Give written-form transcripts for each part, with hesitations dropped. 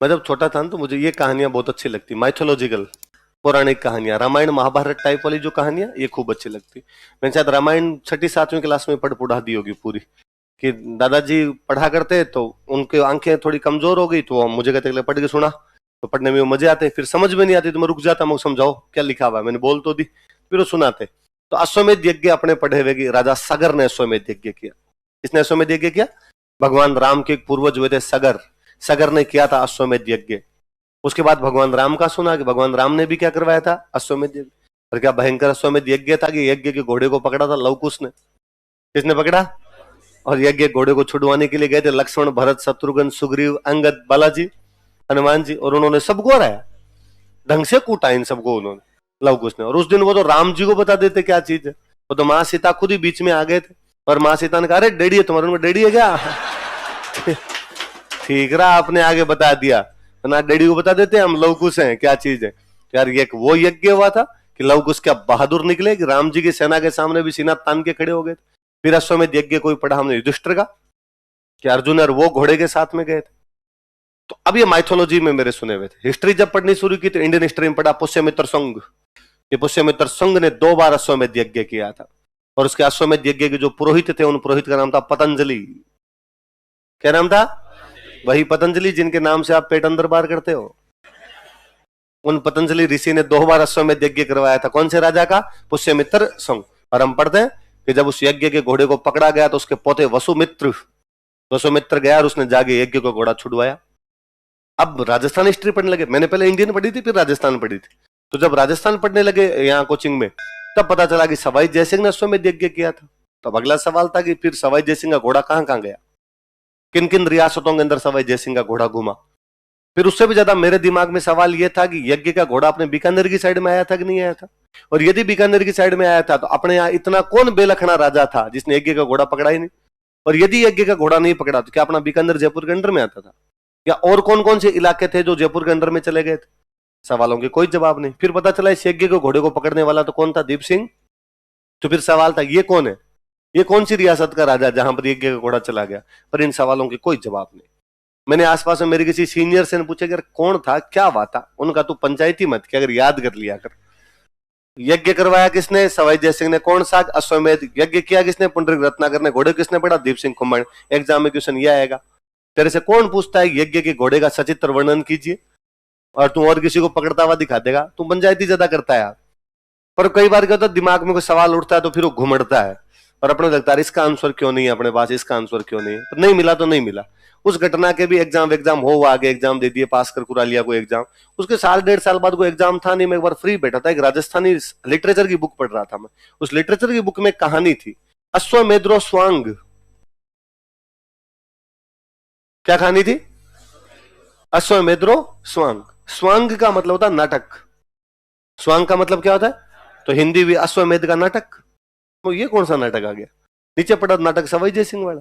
मैं जब छोटा था ना तो मुझे ये कहानियां बहुत अच्छी लगती, माइथोलॉजिकल, पौराणिक कहानियां, रामायण महाभारत टाइप वाली जो कहानियां ये खूब अच्छी लगती। मैंने शायद रामायण छठी सातवीं क्लास में पढ़ पुढ़ा दी होगी पूरी, कि दादाजी पढ़ा करते तो उनकी आंखें थोड़ी कमजोर हो गई तो मुझे कहते कि पढ़ के सुना, तो पढ़ने में वो मजे आते, फिर समझ में नहीं आती तो मैं रुक जाता, मुझे समझाओ क्या लिखा हुआ है, मैंने बोल तो दी, फिर वो सुनाते। तो अश्वमेध यज्ञ अपने पढ़े हुए कि राजा सगर ने अश्वमेध यज्ञ किया। किसने अश्वमेध यज्ञ किया? भगवान राम के एक पूर्वज हुए थे सगर, सगर ने किया था अश्वमेध यज्ञ। उसके बाद भगवान राम का सुना कि भगवान राम ने भी क्या करवाया था, अश्वमेध यज्ञ। और क्या भयंकर अश्वमेध यज्ञ था कि यज्ञ के घोड़े को पकड़ा था लवकुश ने। किसने पकड़ा? और यज्ञ घोड़े को छुड़वाने के लिए गए थे लक्ष्मण, भरत, शत्रुघ्न, सुग्रीव, अंगद, बालाजी, हनुमान जी, और उन्होंने सबको हराया, ढंग से कूटा इन सबको उन्होंने, लवकुश ने। और उस दिन वो तो राम जी को बता देते क्या चीज है, वो तो माँ सीता खुद ही बीच में आ गए थे, और माँ सीता ने कहा अरे डेडी है तुम्हारे, उनका डेडी है क्या? ठीक रहा आपने आगे बता दिया, ना डेडी को बता देते हम लवकुश हैं क्या चीज है। यार ये वो यज्ञ हुआ था कि लवकुश क्या बहादुर निकले कि राम जी की सेना के सामने भी सीना तान के खड़े हो गए। फिर अश्वमेध यज्ञ कोई पढ़ा हमने युधिष्ठिर का, कि अर्जुन और वो घोड़े के साथ में गए थे। तो अब ये माइथोलॉजी में मेरे सुने हुए थे। हिस्ट्री जब पढ़नी शुरू की तो इंडियन हिस्ट्री में पढ़ा पुष्यमित्र संघ, ये पुष्यमित्र संघ ने 2 बार अश्वमेध यज्ञ किया था, और उसके अश्वमेध यज्ञ के जो पुरोहित थे उन पुरोहित का नाम था पतंजलि। क्या नाम था? वही पतंजलि जिनके नाम से आप पेट अंदर बार करते हो। उन पतंजलि ऋषि ने 2 बार अश्वमेध यज्ञ करवाया था। कौन से राजा का? पुष्यमित्र संघ। और हम पढ़ते हैं कि जब उस यज्ञ के घोड़े को पकड़ा गया तो उसके पोते वसुमित्र, वसुमित्र गया और उसने जाके यज्ञ को घोड़ा छुड़वाया। अब राजस्थान हिस्ट्री पढ़ने लगे, मैंने पहले इंडियन पढ़ी थी फिर राजस्थान पढ़ी थी, तो जब राजस्थान पढ़ने लगे यहाँ कोचिंग में तब पता चला कि सवाई जयसिंह ने अश्वमेध यज्ञ किया था। तब अगला सवाल था कि फिर सवाई जयसिंह का घोड़ा कहां कहां गया, किन किन रियासतों के अंदर सवाई जयसिंह का घोड़ा घुमा। फिर उससे भी ज्यादा मेरे दिमाग में सवाल यह था कि यज्ञ का घोड़ा अपने बीकानेर की साइड में आया था कि नहीं आया था, और यदि बीकानेर की साइड में आया था तो अपने यहाँ इतना कौन बेलखना राजा था जिसने यज्ञ का घोड़ा पकड़ा ही नहीं, और यदि यज्ञ का घोड़ा नहीं पकड़ा तो क्या अपना बीकानेर जयपुर के अंडर में आता था, या और कौन कौन से इलाके थे जो जयपुर के अंदर में चले गए थे? सवालों के कोई जवाब नहीं। फिर पता चला इस यज्ञ के घोड़े को पकड़ने वाला तो कौन था? दीप सिंह। तो फिर सवाल था ये कौन है, ये कौन सी रियासत का राजा जहां पर यज्ञ का घोड़ा चला गया? पर इन सवालों के कोई जवाब नहीं। मैंने आसपास में मेरे किसी सीनियर से पूछा कि कौन था, क्या हुआ था? उनका तू पंचायती मत कि अगर याद कर लिया कर। यज्ञ करवाया किसने? सवाई जयसिंह ने। कौन सा? अश्वमेध यज्ञ किया किसने? पुंडरीक रत्नाकर ने। घोड़े किसने पड़ा? दीप सिंह कुमार। एग्जाम में क्वेश्चन ये आएगा, तेरे से कौन पूछता है यज्ञ के घोड़े का सचित्र वर्णन कीजिए, और तू और किसी को पकड़ता हुआ दिखा देगा। तू पंचायती ज्यादा करता है यार। पर कई बार क्या होता है दिमाग में कोई सवाल उठता है तो फिर वो घुमड़ता है, और अपने लगता है इसका आंसर क्यों नहीं है अपने पास, इसका आंसर क्यों नहीं है, पर नहीं मिला तो नहीं मिला। उस घटना के भी एग्जाम हो आगे एग्जाम दे दिए, पास कर कुरा लिया कोई एग्जाम। उसके साल 1.5 साल बाद कोई एग्जाम था नहीं, मैं एक बार फ्री बैठा था, एक राजस्थानी लिटरेचर की बुक पढ़ रहा था मैं। उस लिटरेचर की बुक में कहानी थी अश्वमेध्रो स्वांग। क्या कहानी थी? अश्वमेध्रो स्वांग। स्वांग का मतलब होता है नाटक। स्वांग का मतलब क्या होता है? तो हिंदी भी अश्वमेध का नाटक। तो ये कौन सा नाटक आ गया? नीचे पड़ा नाटक सवाई जयसिंह वाला।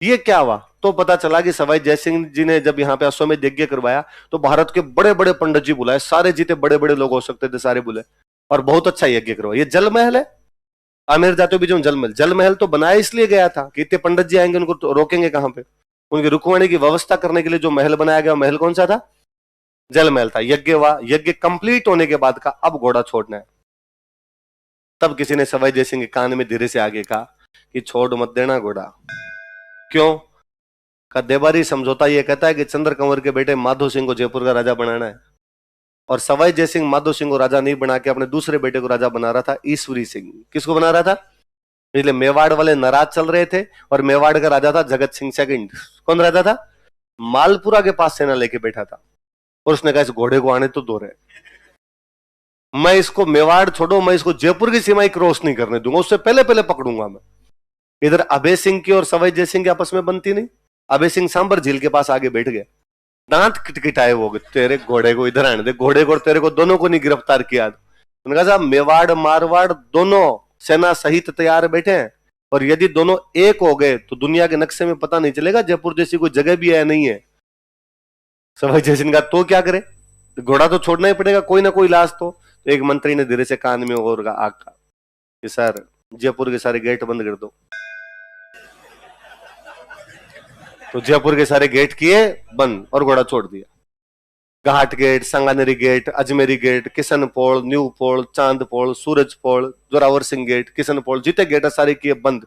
ये क्या हुआ? तो पता चला कि सवाई जयसिंह जी ने जब यहाँ पे अश्वमेध यज्ञ करवाया तो भारत के बड़े बड़े पंडित जी बुलाए, सारे जीते बड़े बड़े लोग हो सकते थे सारे बुलाए, और बहुत अच्छा यज्ञ करवाया। ये जल महल है, आमेर जाते भी जो जल महल, जल महल तो बनाया इसलिए गया था कि इतने पंडित जी आएंगे उनको तो रोकेंगे कहां पे। उनकी रुकवाणी की व्यवस्था करने के लिए जो महल बनाया गया महल कौन सा था? जल महल था। यज्ञ हुआ, यज्ञ कंप्लीट होने के बाद का अब घोड़ा छोड़ना है। तब किसी ने सवाई जयसिंह के कान में धीरे से आगे कहा कि छोड़ मत देना घोड़ा। क्यों? का देवारी समझौता ये कहता है कि चंद्र कंवर के बेटे माधो सिंह को जयपुर का राजा बनाना है, और सवाई जयसिंह माधो सिंह को राजा नहीं बना के अपने दूसरे बेटे को राजा बना रहा था, ईश्वरी सिंह। किसको बना रहा था? इसलिए मेवाड़ वाले नाराज चल रहे थे, और मेवाड़ का राजा था जगत सिंह सेकंड। कौन राजा था? मालपुरा के पास सेना लेके बैठा था, और उसने कहा इस घोड़े को आने तो दो रहे, मैं इसको मेवाड़ छोड़ो, मैं इसको जयपुर की सीमाएं क्रॉस नहीं करने दूंगा, उससे पहले पहले पकड़ूंगा मैं। इधर अभय सिंह की और सवाई जयसिंह की आपस में बनती नहीं। अभय सिंह सांबर झील के पास आगे बैठ गया, दांत किटकिटाए वो, तेरे घोड़े को इधर आने दे, घोड़े को और तेरे को दोनों को नहीं गिरफ्तार किया। उन्होंने कहा साहब मेवाड़ मारवाड़ दोनों सेना सहित तैयार बैठे हैं, और यदि दोनों एक हो गए तो दुनिया के नक्शे में पता नहीं चलेगा जयपुर जैसी कोई जगह भी है नहीं है। सवाई जयसिंह का तो क्या करे, घोड़ा तो छोड़ना ही पड़ेगा, कोई ना कोई इलाज तो एक मंत्री ने धीरे से कान में और आग का कि सर जयपुर के सारे गेट बंद कर दो। तो जयपुर के सारे गेट किए बंद और घोड़ा छोड़ दिया। Ghat gate, Sanganeri gate, Ajmeri gate, Kishan Pol, new Pol, Chand Pol, Suraj Pol, Zorawar Singh gate, Kishan Pol, जितने गेट है सारे किए बंद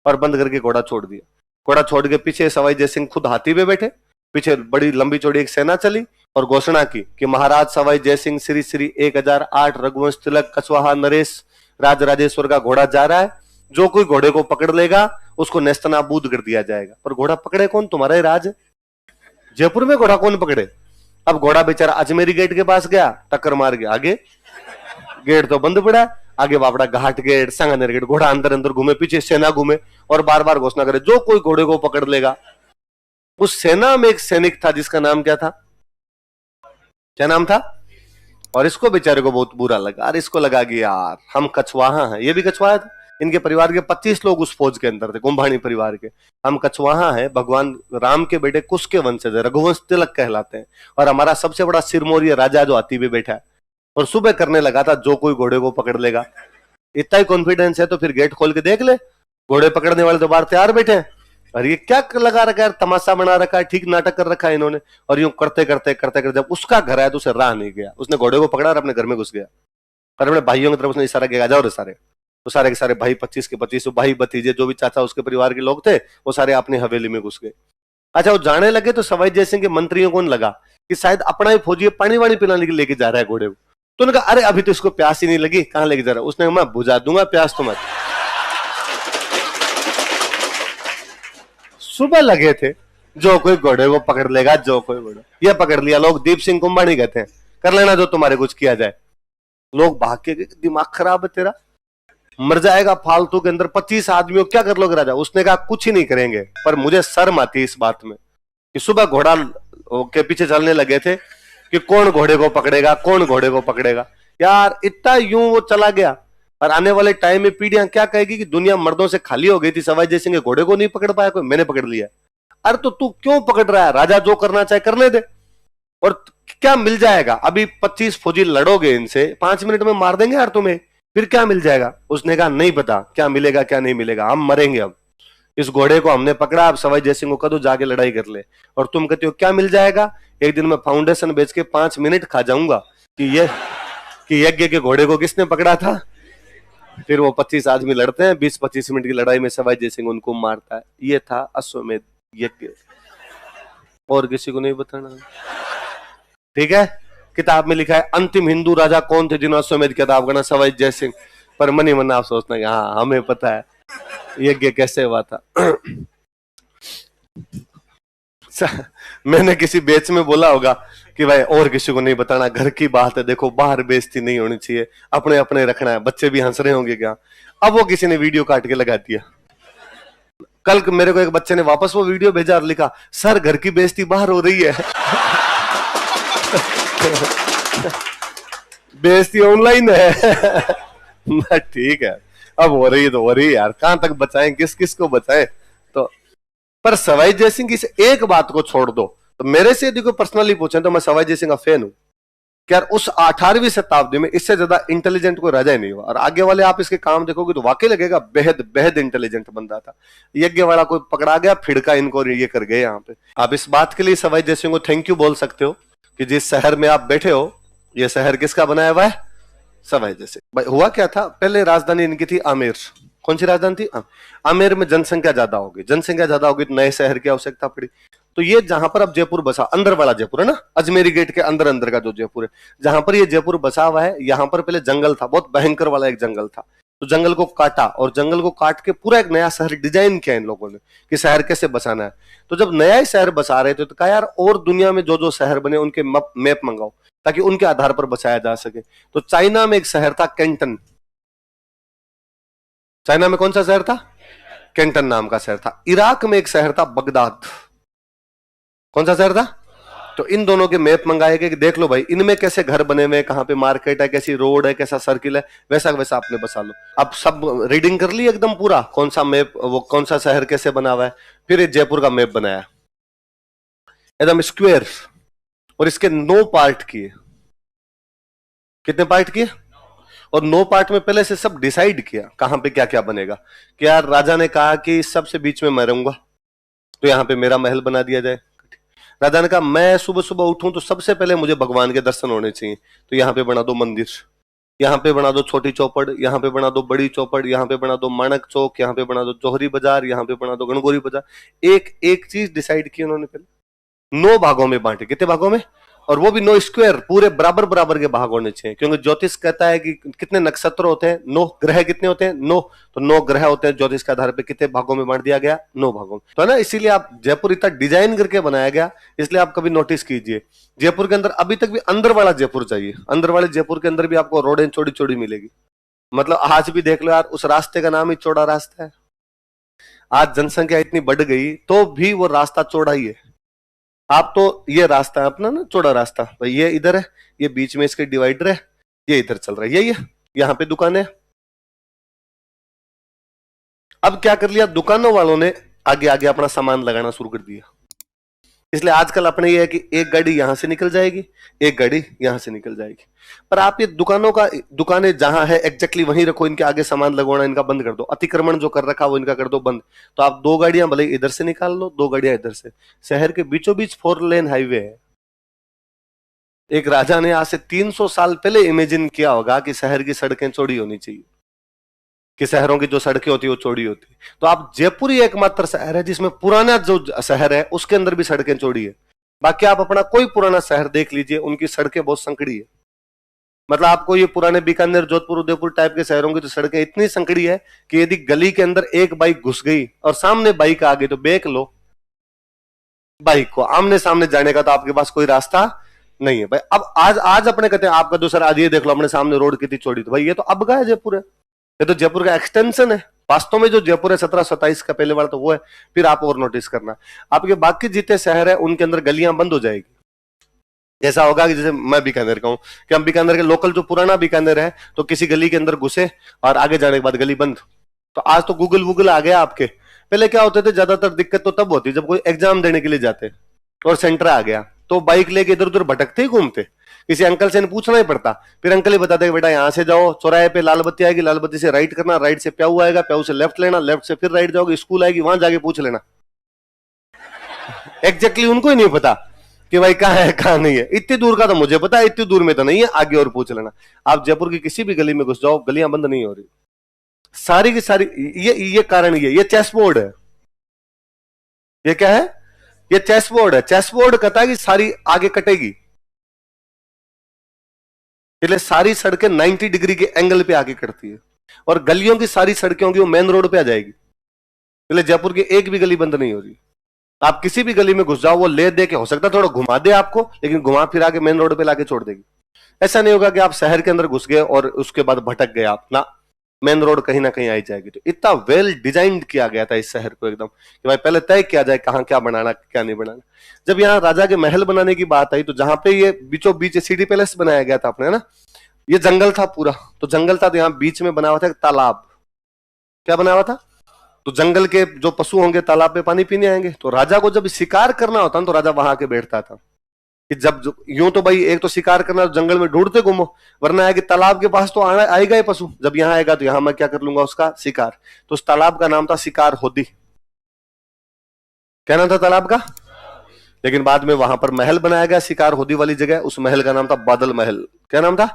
और बंद करके घोड़ा छोड़ दिया। घोड़ा छोड़ के पीछे सवाई जय सिंह खुद हाथी पे बैठे, पीछे बड़ी लंबी चौड़ी एक सेना चली और घोषणा की कि महाराज सवाई जय सिंह श्री श्री 1008 रघुवंश तिलक कछवाहा नरेश राज राजेश्वर का घोड़ा जा रहा है, जो कोई घोड़े को पकड़ लेगा उसको नेस्तनाबूद कर दिया जाएगा। पर घोड़ा पकड़े कौन? तुम्हारा ही राज है, जयपुर में घोड़ा कौन पकड़े? अब घोड़ा बेचारा अजमेरी गेट के पास गया, टक्कर मार गया, आगे गेट तो बंद पड़ा, आगे बापड़ा घाट गेट, सांगानेर गेट, घोड़ा अंदर अंदर घूमे, पीछे सेना घूमे और बार बार घोषणा करे जो कोई घोड़े को पकड़ लेगा। उस सेना में एक सैनिक था जिसका नाम क्या था? क्या नाम था? और इसको बेचारे को बहुत बुरा लगा, अरे इसको लगा कि यार हम कछवाहा हैं, ये भी कछवाहा था, इनके परिवार के 25 लोग उस फौज के अंदर थे, कुंभाणी परिवार के। हम कछवाहा हैं, भगवान राम के बेटे कुश के वंशज है, रघुवंश तिलक कहलाते हैं, और हमारा सबसे बड़ा सिरमौर राजा जो हाथी पे बैठा है। और सुबह करने लगा था जो कोई घोड़े को पकड़ लेगा। इतना ही कॉन्फिडेंस है तो फिर गेट खोल के देख ले, घोड़े पकड़ने वाले तो बाहर तैयार बैठे हैं। और ये क्या लगा रखा है, तमाशा बना रखा है, ठीक नाटक कर रखा है इन्होंने। और यूं करते करते करते करते जब उसका घर आया तो उसे राह नहीं गया, उसने घोड़े को पकड़ा और अपने घर में घुस गया। और अपने भाइयों की तरफ उसने इशारा किया, जाओ रे सारे। तो सारे के सारे भाई 25 के 25 भाई भतीजे जो भी चाचा उसके परिवार के लोग थे वो सारे अपनी हवेली में घुस गए। अच्छा, वो जाने लगे तो सवाई जय सिंह के मंत्रियों को लगा कि शायद अपना ही फौजी पानी वानी पिलाने के लेके जा रहा है घोड़े को। तो उन्होंने कहा अरे अभी तो इसको प्यास ही नहीं लगी, कहां लेके जा रहा है? उसने कहा मैं बुझा दूंगा प्यास तुम्हारी। सुबह लगे थे जो कोई घोड़े को पकड़ लेगा, जो कोई घोड़े, ये पकड़ लिया। लोग दीप सिंह कुंभाणी कहते हैं, कर लेना जो तुम्हारे कुछ किया जाए। लोग भाग के, दिमाग खराब है तेरा, मर जाएगा फालतू के अंदर 25 आदमियों, क्या कर लोगे राजा? उसने कहा कुछ ही नहीं करेंगे, पर मुझे शर्म आती है इस बात में कि सुबह घोड़ा के पीछे चलने लगे थे कि कौन घोड़े को पकड़ेगा, कौन घोड़े को पकड़ेगा। यार इतना यूं वो चला गया। और आने वाले टाइम में पीढ़ियां क्या कहेगी कि दुनिया मर्दों से खाली हो गई थी, सवाई जय सिंह घोड़े को नहीं पकड़ पाया, कोई मैंने पकड़ लिया। अरे तो तू क्यों पकड़ रहा है? राजा जो करना चाहे करने दे। और क्या मिल जाएगा? अभी 25 फौजी लड़ोगे इनसे, 5 मिनट में मार देंगे यार तुम्हें, फिर क्या मिल जाएगा? उसने कहा नहीं पता क्या मिलेगा क्या नहीं मिलेगा, हम मरेंगे। अब इस घोड़े को हमने पकड़ा, अब सवाई जय सिंह को कदो जाके लड़ाई कर ले। और तुम कहते हो क्या मिल जाएगा? एक दिन मैं फाउंडेशन बेच के 5 मिनट खा जाऊंगा कि यज्ञ के घोड़े को किसने पकड़ा था। फिर वो 25 आदमी लड़ते हैं, 20-25 मिनट की लड़ाई में सवाई जय सिंह उनको मारता है। ये था अश्वमेध यज्ञ, और किसी को नहीं बताना, ठीक है? किताब में लिखा है अंतिम हिंदू राजा कौन थे जिन्होंने अश्वमेध किताब करना, सवाई जय सिंह। पर मनी मन आप सोचना कि हाँ हमें पता है यज्ञ कैसे हुआ था। मैंने किसी बेच में बोला होगा कि भाई और किसी को नहीं बताना, घर की बात है, देखो बाहर बेइज्जती नहीं होनी चाहिए, अपने अपने रखना है। बच्चे भी हंस रहे होंगे क्या? अब वो किसी ने वीडियो काट के लगा दिया। कल मेरे को एक बच्चे ने वापस वो वीडियो भेजा और लिखा सर घर की बेइज्जती बाहर हो रही है। बेइज्जती ऑनलाइन है। ठीक है, अब हो रही है तो हो रही है यार, कहां तक बचाएं, किस किस को बचाएं। तो पर सवाई जय सिंह की एक बात को छोड़ दो, तो मेरे से यदि कोई पर्सनली पूछे तो मैं सवाई जय सिंह का फैन हूं कि यार उस 18वीं शताब्दी में इससे ज्यादा इंटेलिजेंट कोई राजा ही नहीं हुआ। और आगे वाले आप इसके काम देखोगे तो वाकई लगेगा बेहद बेहद इंटेलिजेंट बंदा था। यज्ञ वाला कोई पकड़ा गया, फिड़का इनको ये कर गए यहाँ पे। आप इस बात के लिए सवाई जय सिंह को थैंक यू बोल सकते हो कि जिस शहर में आप बैठे हो ये शहर किसका बनाया हुआ है? सवाई जय सिंह। भाई हुआ क्या था, पहले राजधानी इनकी थी आमेर। कौन सी राजधानी थी? आमेर में जनसंख्या ज्यादा होगी, जनसंख्या ज्यादा होगी तो नए शहर की आवश्यकता पड़ी। तो ये जहां पर अब जयपुर बसा, अंदर वाला जयपुर है ना, अजमेरी गेट के अंदर अंदर का जो जयपुर है, जहां पर ये जयपुर बसा हुआ है, यहाँ पर पहले जंगल था, बहुत भयंकर वाला एक जंगल था। तो जंगल को काटा और जंगल को काट के पूरा एक नया शहर डिजाइन किया इन लोगों ने कि शहर कैसे बसाना है। तो जब नया ही शहर बसा रहे थे तो कहा यार और दुनिया में जो जो शहर बने उनके मैप मंगाओ ताकि उनके आधार पर बसाया जा सके। तो चाइना में एक शहर था कैंटन। चाइना में कौन सा शहर था? कैंटन नाम का शहर था। इराक में एक शहर था बगदाद। कौन सा शहर था? तो इन दोनों के मैप मंगाए गए कि देख लो भाई इनमें कैसे घर बने हुए, कहां पे मार्केट है, कैसी रोड है, कैसा सर्किल है, वैसा वैसा आपने बसा लो। अब सब रीडिंग कर ली एकदम पूरा, कौन सा मैप, वो कौन सा शहर कैसे बना हुआ है। फिर ये जयपुर का मैप बनाया एकदम स्क्वायर, और इसके 9 पार्ट किए। कितने पार्ट किए? और 9 पार्ट में पहले से सब डिसाइड किया कहां पे क्या क्या बनेगा। कि यार राजा ने कहा कि सबसे बीच में मैं रहूंगा, तो यहाँ पे मेरा महल बना दिया जाए। राजा ने कहा मैं सुबह सुबह उठूं तो सबसे पहले मुझे भगवान के दर्शन होने चाहिए, तो यहाँ पे बना दो मंदिर, यहाँ पे बना दो छोटी चौपड़, यहाँ पे बना दो बड़ी चौपड़, यहाँ पे बना दो माणक चौक, यहाँ पे बना दो जौहरी बाजार, यहाँ पे बना दो गणगौरी बाजार। एक एक चीज डिसाइड की उन्होंने पहले, 9 भागों में बांटे। कितने भागों में? और वो भी 9 स्क्वायर, पूरे बराबर बराबर के भाग होने चाहिए, क्योंकि ज्योतिष कहता है कि कितने नक्षत्र होते हैं, 9 ग्रह कितने होते हैं, 9, तो 9 ग्रह होते हैं। ज्योतिष के आधार पे कितने भागों में बांट दिया गया? 9 भागों में। तो है ना, इसीलिए आप जयपुर इतना डिजाइन करके बनाया गया, इसलिए आप कभी नोटिस कीजिए जयपुर के अंदर अभी तक भी अंदर वाला जयपुर चाहिए। अंदर वाले जयपुर के अंदर भी आपको रोडें चौड़ी चौड़ी मिलेगी। मतलब आज भी देख लो यार, उस रास्ते का नाम ही चौड़ा रास्ता है। आज जनसंख्या इतनी बढ़ गई तो भी वो रास्ता चौड़ा ही है। आप तो ये रास्ता है अपना ना, चौड़ा रास्ता, भाई ये इधर है, ये बीच में इसके डिवाइडर है, ये इधर चल रहा है, यही है, यहाँ पे दुकान है। अब क्या कर लिया दुकानों वालों ने, आगे आगे अपना सामान लगाना शुरू कर दिया। इसलिए आजकल अपने ये है कि एक गाड़ी यहां से निकल जाएगी, एक गाड़ी यहां से निकल जाएगी। पर आप ये दुकानें जहां है एग्जैक्टली वहीं रखो, इनके आगे सामान लगवाना इनका बंद कर दो, अतिक्रमण जो कर रखा वो इनका कर दो बंद। तो आप 2 गाड़ियां भले इधर से निकाल लो, 2 गाड़ियां इधर से। शहर के बीचों बीच 4 लेन हाईवे है। एक राजा ने आज से 300 साल पहले इमेजिन किया होगा कि शहर की सड़कें चौड़ी होनी चाहिए, कि शहरों की जो सड़कें होती है वो चौड़ी होती है। तो आप जयपुर ही एकमात्र शहर है जिसमें पुराना जो शहर है उसके अंदर भी सड़कें चौड़ी है। बाकी आप अपना कोई पुराना शहर देख लीजिए, उनकी सड़कें बहुत संकड़ी है। मतलब आपको ये पुराने बीकानेर, जोधपुर, उदयपुर टाइप के शहरों की तो सड़कें इतनी संकड़ी है कि यदि गली के अंदर एक बाइक घुस गई और सामने बाइक आ गई तो बेक लो बाइक को, आमने सामने जाने का तो आपके पास कोई रास्ता नहीं है भाई। अब आज अपने कहते हैं आपका दूसरा, आज ये देख लो अपने सामने रोड कितनी चौड़ी, तो भाई ये तो अब का है जयपुर है, ये तो जयपुर का एक्सटेंशन है। वास्तव में जो जयपुर है 1727 का पहले वाला तो वो है। फिर आप और नोटिस करना, आपके बाकी जितने शहर है उनके अंदर गलियां बंद हो जाएगी। ऐसा होगा कि जैसे मैं बीकानेर का हूं, कि हम बीकानेर के लोकल जो पुराना बीकानेर है, तो किसी गली के अंदर घुसे और आगे जाने के बाद गली बंद। तो आज तो गूगल वूगल आ गया आपके। पहले क्या होते थे, ज्यादातर दिक्कत तो तब होती जब कोई एग्जाम देने के लिए जाते और सेंटर आ गया तो बाइक लेके इधर उधर भटकते ही घूमते, किसी अंकल से पूछना ही पड़ता। फिर अंकल ही बताते बेटा यहाँ से जाओ, चौराहे पे लाल बत्ती आएगी, लाल बत्ती से राइट करना, राइट से प्याऊ आएगा, प्याऊ से लेफ्ट लेना, लेफ्ट से फिर राइट जाओगे, स्कूल आएगी, वहां जाके पूछ लेना। एग्जैक्टली उनको ही नहीं पता कि भाई कहाँ है कहाँ नहीं है। इतनी दूर का तो मुझे पता है, इतनी दूर में तो नहीं है, आगे और पूछ लेना। आप जयपुर की किसी भी गली में घुस जाओ, गलियां बंद नहीं हो रही सारी की सारी। ये कारण ये चेस बोर्ड है। ये क्या है? ये चेस बोर्ड है। चेस बोर्ड कहता है कि सारी आगे कटेगी, इसलिए सारी सड़कें 90 डिग्री के एंगल पे आगे कटती है, और गलियों की सारी सड़कें होंगी वो मेन रोड पे आ जाएगी। इसलिए जयपुर की एक भी गली बंद नहीं हो रही। आप किसी भी गली में घुस जाओ, वो ले दे के हो सकता है थोड़ा घुमा दे आपको, लेकिन घुमा फिरा के मेन रोड पे लाके छोड़ देगी। ऐसा नहीं होगा कि आप शहर के अंदर घुस गए और उसके बाद भटक गए आप ना, मेन रोड कहीं ना कहीं आई जाएगी। तो इतना वेल डिजाइन किया गया था इस शहर को एकदम, कि भाई पहले तय किया जाए कहाँ क्या बनाना क्या नहीं बनाना। जब यहाँ राजा के महल बनाने की बात आई तो जहां पे ये बीचों बीच सिटी पैलेस बनाया गया था अपने, ना ये जंगल था पूरा, तो जंगल था, तो यहाँ बीच में बना हुआ था एक तालाब। क्या बना हुआ था? तो जंगल के जो पशु होंगे तालाब पे पानी पीने आएंगे, तो राजा को जब शिकार करना होता ना तो राजा वहां आके बैठता था। कि जब यूं तो भाई एक तो शिकार करना जंगल में ढूंढते घूमो, वरना है कि तालाब के पास तो आएगा ही पशु, जब यहाँ आएगा तो यहाँ मैं क्या कर लूंगा उसका शिकार। तो उस तालाब का नाम था शिकार होदी। क्या नाम था तालाब का? लेकिन बाद में वहां पर महल बनाया गया शिकार होदी वाली जगह, उस महल का नाम था बादल महल। क्या नाम था?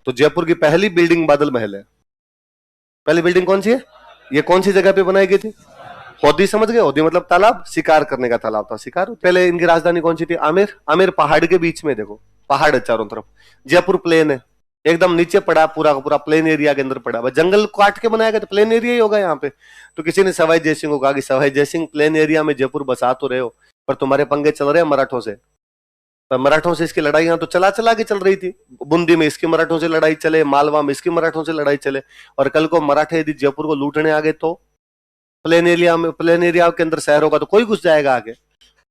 तो जयपुर की पहली बिल्डिंग बादल महल है। पहली बिल्डिंग कौन सी है? ये कौन सी जगह पे बनाई गई थी? होदी, समझ गए? होदी मतलब तालाब, शिकार करने का तालाब था शिकार। पहले इनकी राजधानी कौन सी थी? आमेर। आमेर पहाड़ के बीच में, देखो पहाड़ है चारों तरफ, जयपुर प्लेन है, एकदम नीचे पड़ा, पूरा का पूरा प्लेन एरिया के अंदर पड़ा। जंगल काट के बनाया गया तो प्लेन एरिया ही होगा यहाँ पे। तो किसी ने सवाई जयसिंह को कहा कि सवाई जयसिंह प्लेन एरिया में जयपुर बसा तो रहे हो, पर तुम्हारे पंगे चल रहे हैं मराठों से। पर मराठों से इसकी लड़ाई तो चला के चल रही थी। बूंदी में इसकी मराठों से लड़ाई चले, मालवा में इसकी मराठों से लड़ाई चले, और कल को मराठे यदि जयपुर को लूटने आ गए तो प्लेन एरिया के अंदर शहर होगा तो कोई घुस जाएगा आगे।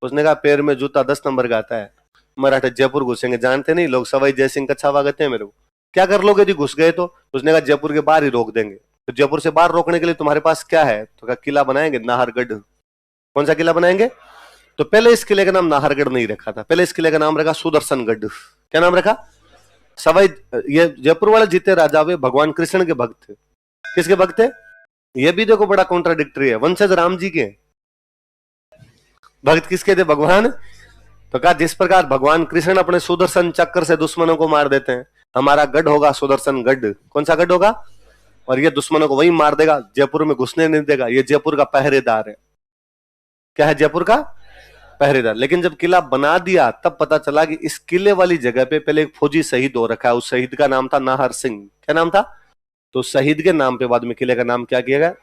उसने कहा पैर में जूता 10 नंबर का आता है, मराठे जयपुर घुसेंगे, जानते नहीं लोग सवाई जयसिंह का छावा कहते हैं मेरे को, क्या कर लोगे यदि घुस गए तो? उसने कहा जयपुर के बाहर ही रोक देंगे। तो जयपुर से बाहर रोकने के लिए तुम्हारे पास क्या है? तो कहा किला बनाएंगे, नाहरगढ़। कौन सा किला बनाएंगे? तो पहले इस किले का नाम नाहरगढ़ नहीं रखा था, पहले इस किले का नाम रखा सुदर्शनगढ़। क्या नाम रखा? सवाई ये जयपुर वाले जीते राजा वे भगवान कृष्ण के भक्त थे। किसके भक्त थे? ये भी देखो बड़ा कॉन्ट्राडिक्टरी है, वंशज राम जी के। भक्त किसके थे? भगवान। तो कहा जिस प्रकार भगवान कृष्ण अपने सुदर्शन चक्र से दुश्मनों को मार देते हैं, हमारा गढ़ होगा सुदर्शन गढ़। कौन सा गढ़ होगा? और ये दुश्मनों को वही मार देगा, जयपुर में घुसने नहीं देगा। ये जयपुर का पहरेदार है। क्या है? जयपुर का पहरेदार। लेकिन जब किला बना दिया तब पता चला कि इस किले वाली जगह पे पहले एक फौजी शहीद हो रखा है। उस शहीद का नाम था नाहर सिंह। क्या नाम था? तो शहीद के नाम पे बाद में किले का नाम क्या किया गया?